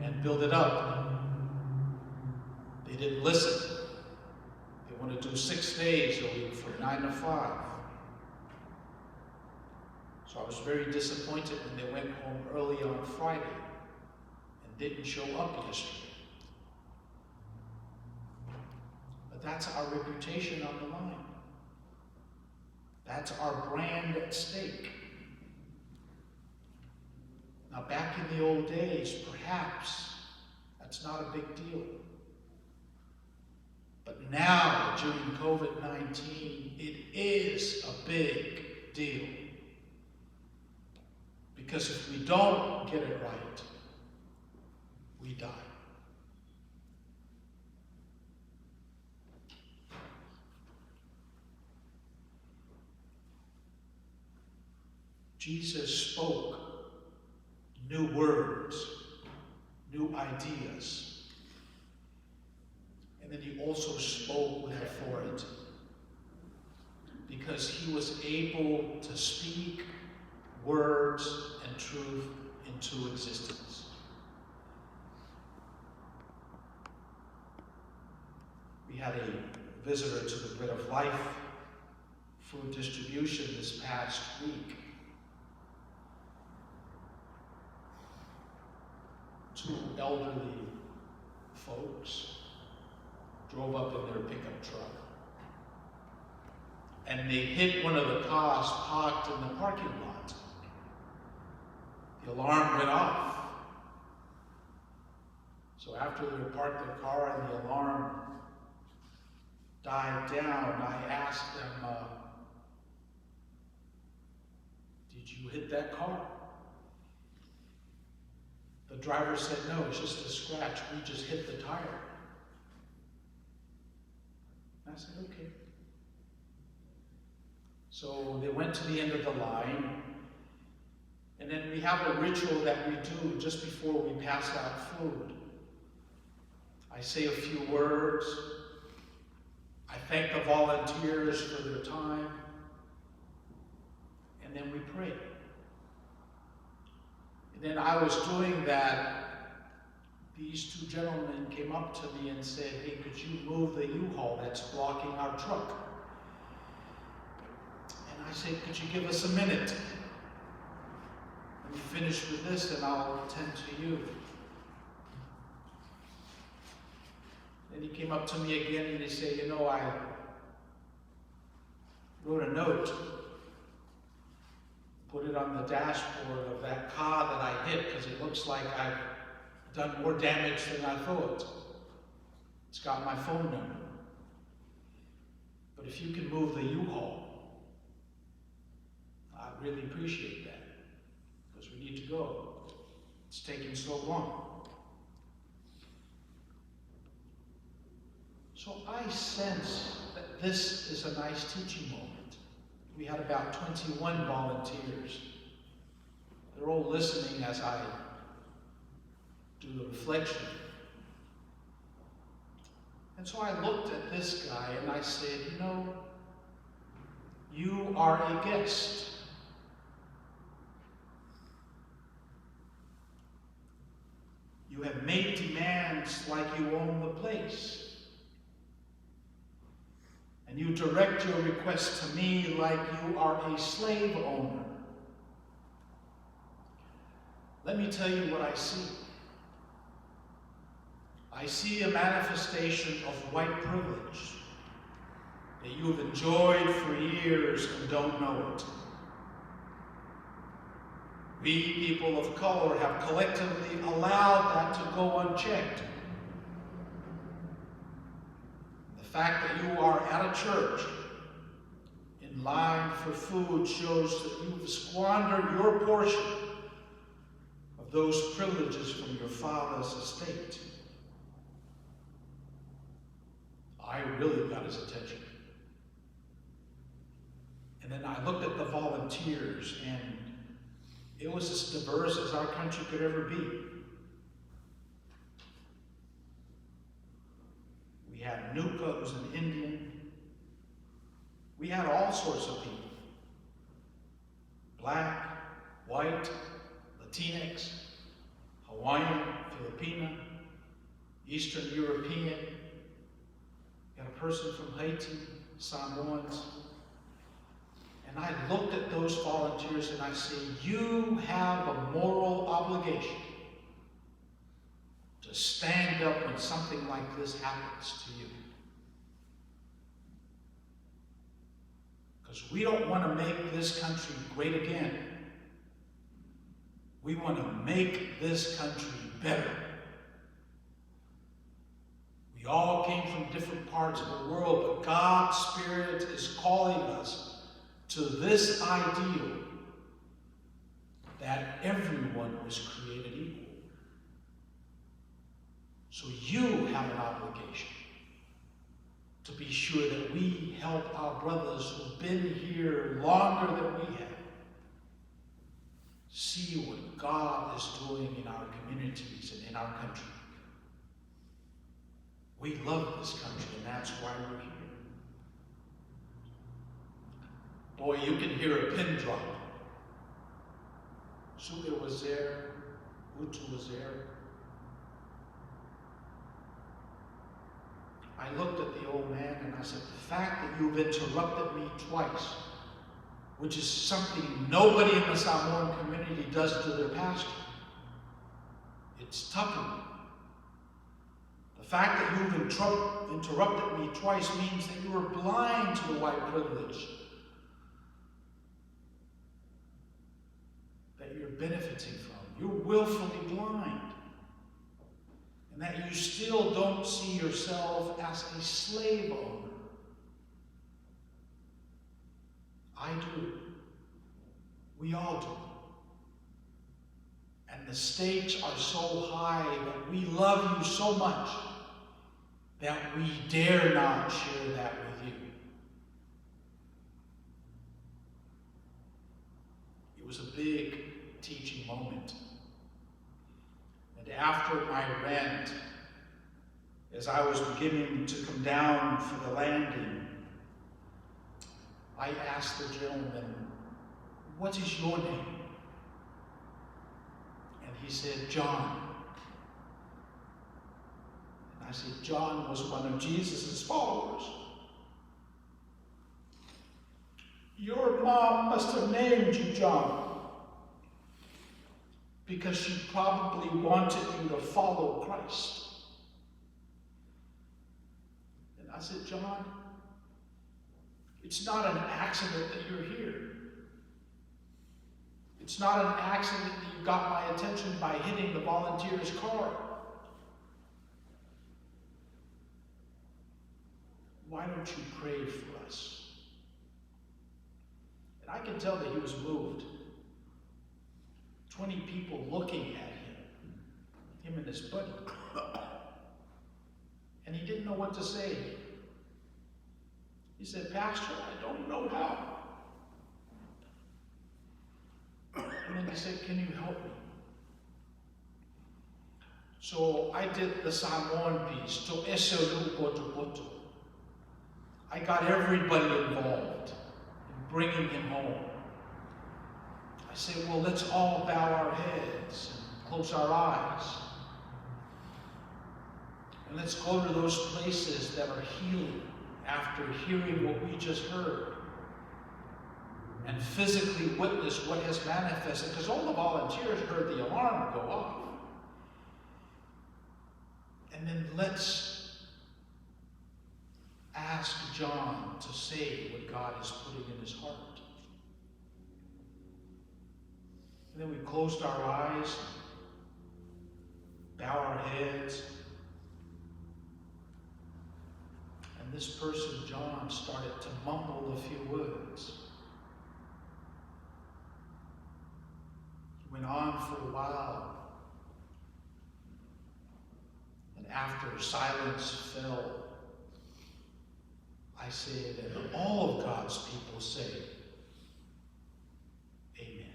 and build it up. They didn't listen. They want to do 6 days a week from 9 to 5. So I was very disappointed when they went home early on Friday and didn't show up yesterday. But that's our reputation on the line. That's our brand at stake. Now, back in the old days, perhaps that's not a big deal. But now, during COVID-19, it is a big deal. Because if we don't get it right, we die. Jesus spoke new words, new ideas. And then he also spoke with authority. Because he was able to speak words and truth into existence. We had a visitor to the Bread of Life food distribution this past week. 2 elderly folks drove up in their pickup truck, and they hit one of the cars parked in the parking lot. The alarm went off. So after they parked their car and the alarm died down, I asked them, "Did you hit that car?" The driver said, "No, it's just a scratch. We just hit the tire." I said, "Okay." So they went to the end of the line, and then we have a ritual that we do just before we pass out food. I say a few words. I thank the volunteers for their time, and then we pray. And then I was doing that. These 2 gentlemen came up to me and said, "Hey, could you move the U-Haul that's blocking our truck?" And I said, "Could you give us a minute? Let me finish with this and I'll attend to you." Then he came up to me again and he said, "I wrote a note, put it on the dashboard of that car that I hit because it looks like I've done more damage than I thought. It's got my phone number. But if you can move the U-Haul, I'd really appreciate that because we need to go. It's taking so long." So I sense that this is a nice teaching moment. We had about 21 volunteers. They're all listening as I do the reflection. And so I looked at this guy and I said, "You are a guest. You have made demands like you own the place. And you direct your request to me like you are a slave owner. Let me tell you what I see. I see a manifestation of white privilege that you have enjoyed for years and don't know it. We, people of color, have collectively allowed that to go unchecked. The fact that you are at a church in line for food shows that you've squandered your portion of those privileges from your father's estate. I really got his attention. And then I looked at the volunteers, and it was as diverse as our country could ever be. We had Nuka, who's an Indian. We had all sorts of people. Black, white, Latinx, Hawaiian, Filipina, Eastern European. We had a person from Haiti, Samoans. And I looked at those volunteers and I said, you have a moral obligation to stand up when something like this happens to you. Because we don't want to make this country great again. We want to make this country better. We all came from different parts of the world, but God's Spirit is calling us to this ideal that everyone was created equal. So you have an obligation to be sure that we help our brothers who've been here longer than we have see what God is doing in our communities and in our country. We love this country, and that's why we're here. Boy, you can hear a pin drop. Suga was there, Utu was there. I looked at the old man and I said, the fact that you've interrupted me twice, which is something nobody in the Samoan community does to their pastor, it's touching me. The fact that you've interrupted me twice means that you are blind to the white privilege that you're benefiting from. You're willfully blind. And that you still don't see yourself as a slave owner. I do. We all do. And the stakes are so high that we love you so much that we dare not share that with you. It was a big teaching moment. And after my rant, as I was beginning to come down for the landing, I asked the gentleman, "What is your name?" And he said, "John." And I said, "John was one of Jesus' followers. Your mom must have named you John because she probably wanted you to follow Christ." And I said, "John, it's not an accident that you're here. It's not an accident that you got my attention by hitting the volunteer's car. Why don't you pray for us?" And I can tell that he was moved. 20 people looking at him and his buddy. And he didn't know what to say. He said, "Pastor, I don't know how." And then he said, "Can you help me?" So I did the Samoan piece, to eselu potu. I got everybody involved in bringing him home. I said, "Well, let's all bow our heads and close our eyes. And let's go to those places that are healing after hearing what we just heard. And physically witness what has manifested." Because all the volunteers heard the alarm go off. And then let's ask ask John to say what God is putting in his heart. And then we closed our eyes, bow our heads, and this person, John, started to mumble a few words. Went on for a while, and after silence fell, I said, and all of God's people say, Amen.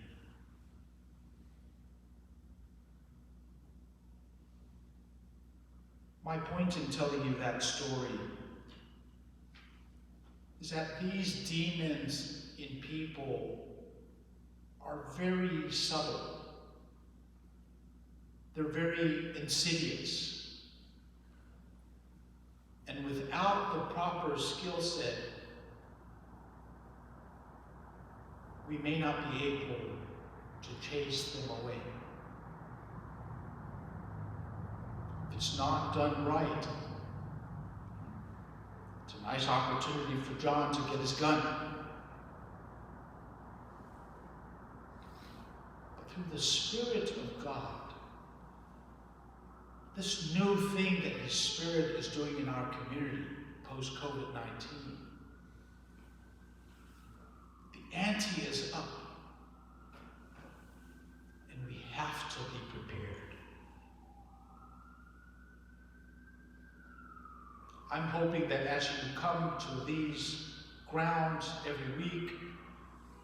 My point in telling you that story is that these demons in people are very subtle. They're very insidious. And without the proper skill set, we may not be able to chase them away. If it's not done right, it's a nice opportunity for John to get his gun. But through the Spirit of God, this new thing that His Spirit is doing in our community post-COVID-19, the ante is up, and we have to be prepared. I'm hoping that as you come to these grounds every week,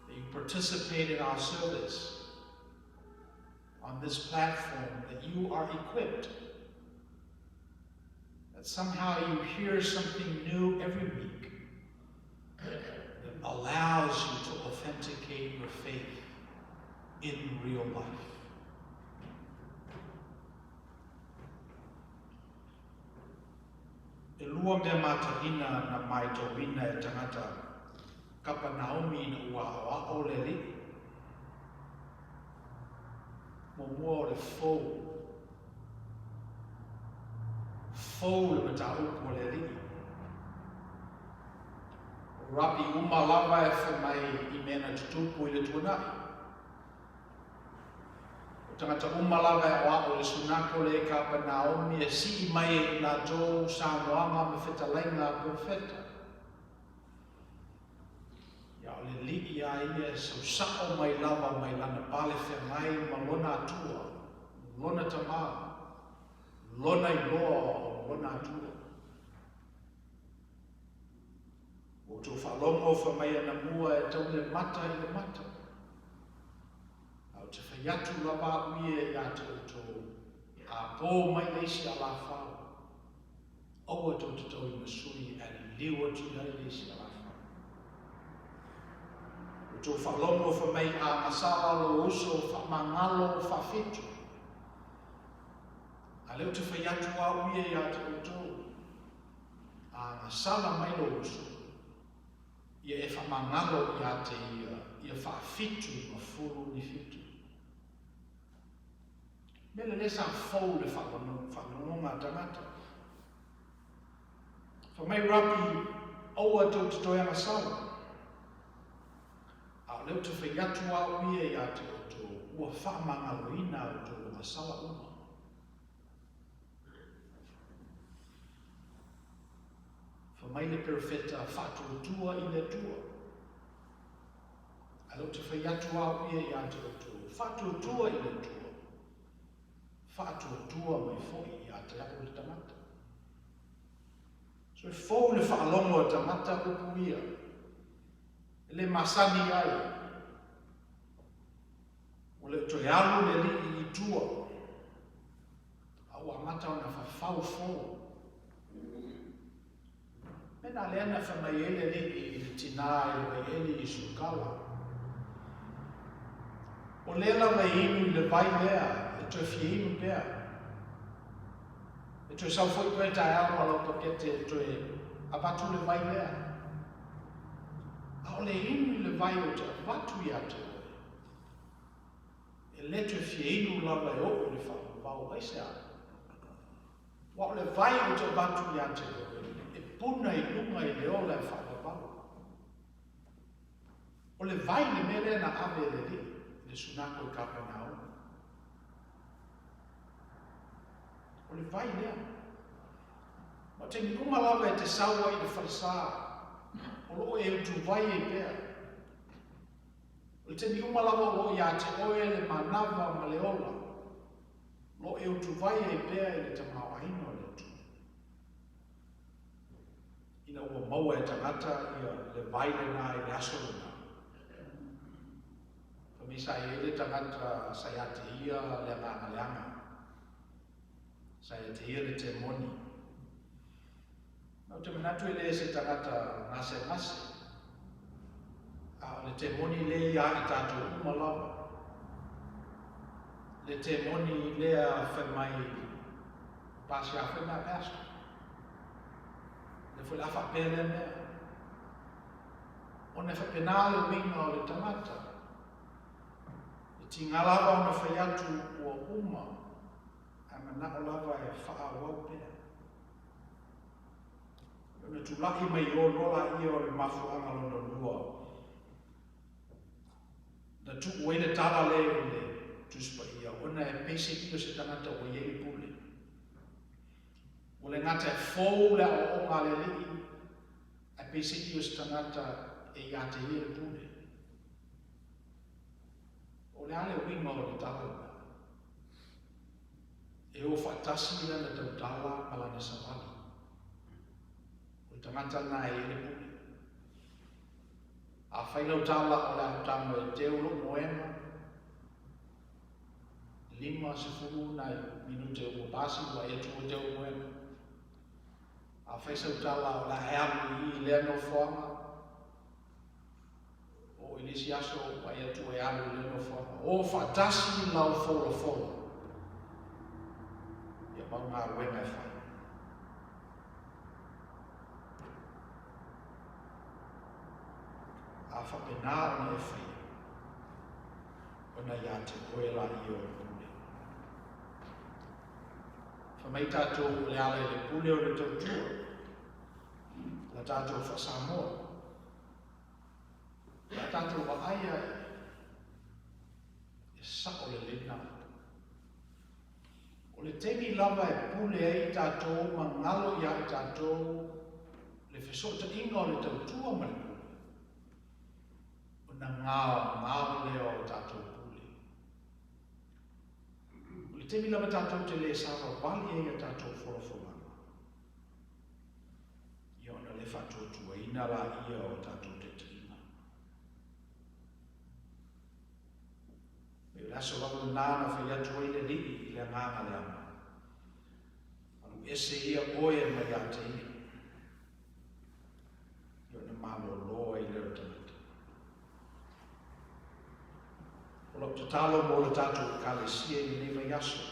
that you participate in our service on this platform, that you are equipped. That somehow you hear something new every week that allows you to authenticate your faith in real life. E lua mea matahina na mai tauina e tangata kapa Naomi na ua o le li. Mo mua o le fou le mata upo le li. Rapi uma lava e whamai I mena tutupu I le tuanai. Tangata umalawa e wa o le sunako le kapa Naomi e si mai na tō Samoama me whetalainga profeta. Ia o le li ia ia sau sao mai lava mai lana pale whengai ma lona atua, lona tamā, lona I loa o lona atua. O tō whalongo whamai ana mua e tau le mata I le mata. Te whaiatu lava uie I tō a pō mai leisi a la whao. Oua tō te tau I masui a li liwa tu nei leisi a la whao. O tō whalongo whamai a masala lo uso whamangalo whawhetu. A leo te whaiatu a uie tō a masala mai lo uso. Ia e whamangalo te ia whawhetu ma furu ni whitu. Mele lesa fou le whanonga tangata. Whamai rapi oua tō te toi amasawa. A leo te whaiatu a uie ia te o tō ua whamanga loina o tō amasawa uma. Whamai le perfeta whatu tua I le tua. A leo te whaiatu a uie ia te o tō whatu tua I le tua. Whaatua mai foi I te ako le tamata. So e fou le whaalongo a tamata upu ia. Le masani ai. O le toi alu le li I tua. Au amata ona whawhau fou. Mena le ana whamai ele li I tina I ele I sukala. O le lawa inu le vai lea. Toi fiinu pea. E toi sau foi koe tae au alo pakete toi abatu le vai lea. A o le inu le vai o te abatu I ate oe. E le toi fiinu lawa e oku le whau aise a. Wa o le vai o te abatu I ate oe. E puna I lunga I le olo e whakapau. O le vai le mele na ave le sunako I Kapenau. O le vai lea. Ma te ni umalawa e te saua I le whalasa. O loo e utu vai e pea. O le te ni umalawa o loo ia te oe le manawa ma le ola. Lo e utu vai e pea I le tamau aino le utu. Ina ua maua e tangata ia le vai le na I le aso le na. Misa e le tangata sayate ia le anga. Sayate ia le te moni. Nau te manatu le se tangata ngase. A le te moni le ia I tātou umalawa. Le te moni lea whamai pasi a whamai pastor. Le fwela whapele mea. O ne whapenale winga o le tangata. Ti ngalawa ona whai atu ua uma, a manako lava e whaawau pēr. Ona tūlaki mai o rola ia o le mafu anga lona lua. Na tu uene tala le le tuspa ia, ona e pese kio se tangata o iei pule. O le ngata e fōu le o onga le lii, e pese kio se tangata e iate ia le pule. O le ale winga o le tala. E o whaatasi ina na tau tala malana savali. O le tangata na e le pule. A whailau tala o le autanga e teulo moema. 5 sefulu na minute o basi wa e tu o teulo moema. A whaisau tala o la heamu I le no whanga. O ilisi aso wa ia tu e alu le no whanga. O whatasi lau wholo. Ia maunga ruenga e whai. A whapena ona e whai. Ona ia te koela I o le pule. Whamai tātou le ale le pule o le tautua. La tātou whasamoa. La tātou wa aia e sako le lena. O le temi lava e pule e tātou ma ngalo ia e tātou le whesota inga o le tautua ma le pule. O na ngao leo o tātou pule. O le temi lava tātou te le sava wali e tātou wholawholanga. Ia ona le whatotua ina la ia o tātou te tina. Me laso lawa nana whai atu ai le lii I le nganga le ama. Anu ese ia oe mai ate ia. Ia ona malo loa I leo tamata. O lop te talo mo le tātou kalesia I ne mai aso.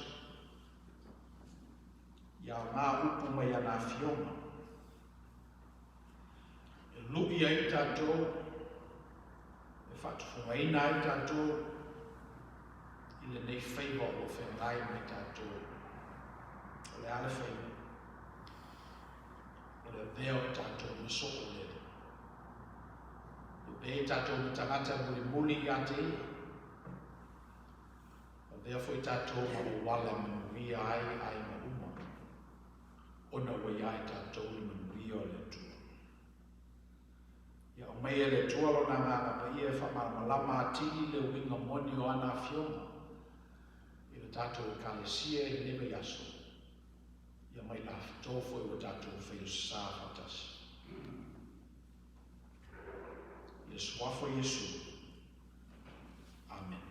Ia ngā upu mai ana fionga. E lupi ai tātou. E whatufungaina ai tātou. I le nei whaiwa o whengai mai tātou. O le ale whaiwa. O le veo I tātou me soko le. O be tātou me tangata muli I ate ia. O veo foi tātou ma o wale manuia ai ma uma. Ona wai ai tātou I manuia o le tu. Ia o mea le tualo na nganga pa ia whamarama atili le winga moni o ana fionga. Tātou kalesia I newe yaso. Ia mai la tofo I o tātou whaio sā whatasi. Ia swafo Yesu. Amen.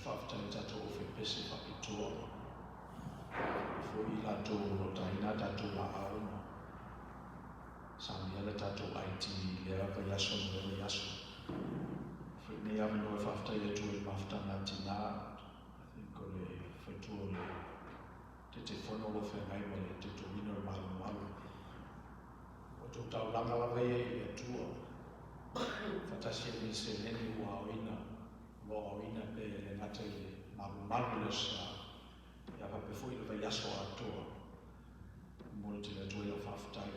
whaftai tatou o whepese whapitua. Fo I latou o taina tatou la auna. Sami ala tatou aiti lea va yaso no lea yaso. Nei ave no whaftai atu e maftanga tina. I think o le whatua le te whono lo whengai ma le te tuino e maru maru. O tō tau langa lawa e atua. Whatasia ni se neni ua oina. Loa oina pe le ngata I le maru maru le sa. Ia pape fo I le vai aso atua. Mora te le tua I le whaftai.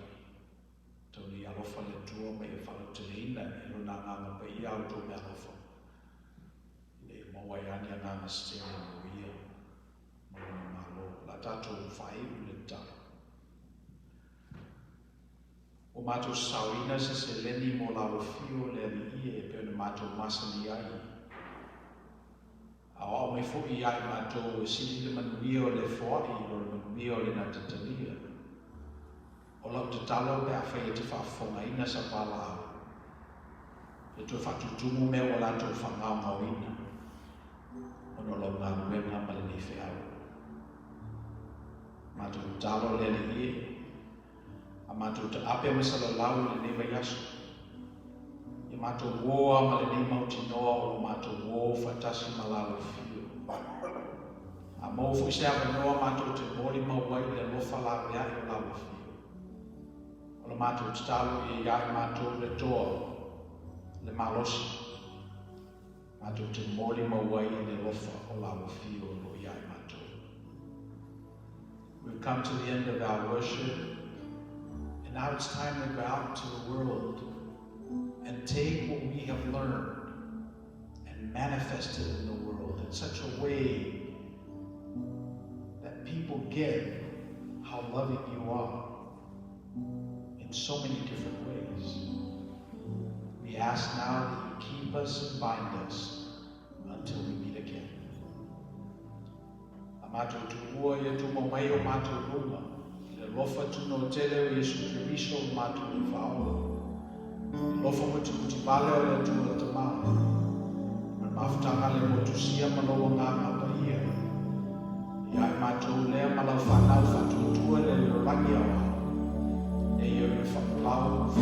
Tau ni alofa le tua me e whalo te leina. E lona nganga pa I au tō me alofa. E maua I ani a nganga stere no ia. Maua malo. La tatou whai le tau. O mātou sauina se leni mo la fio le rie e pēna mātou masani ai. A o me fo I ai mātou e sili le manuia o le fōi o le manuia o le na tatalia. O lau te talo pe a whai e te whaafonga ina sa pala. E tu whatutumu me o lātou whangau ngauina. O no lau ngā ruenga ma le ni whiau. Mātou talo le rie. A mātou te ape masala lau le newa yasu. I mātou woa ma le nei mauti noa o mātou woa whatasi ma lau fio. A mou fu se awa noa mātou te mori mauai le lofa la rea I lau fio. O le mātou te talo I iai mātou le toa, le malosi. Mātou te mori mauai le lofa o lau fio lo iai mātou. We've come to the end of our worship. And now it's time to go out into the world and take what we have learned and manifest it in the world in such a way that people get how loving you are in so many different ways. We ask now that you keep us and bind us until we meet again. Amato tu ua ia tu mamai o mato runga. Lofa tu no tele o Yesu Kiriso matu I whaoa. Lofa mo tu kuti vale o le tu o te maa. Ma mafutanga le mo tu sia maloa ngā ngapa ia. Ia I mātou lea malau whanau whatutua le lo rangi awa. E ia me whakapau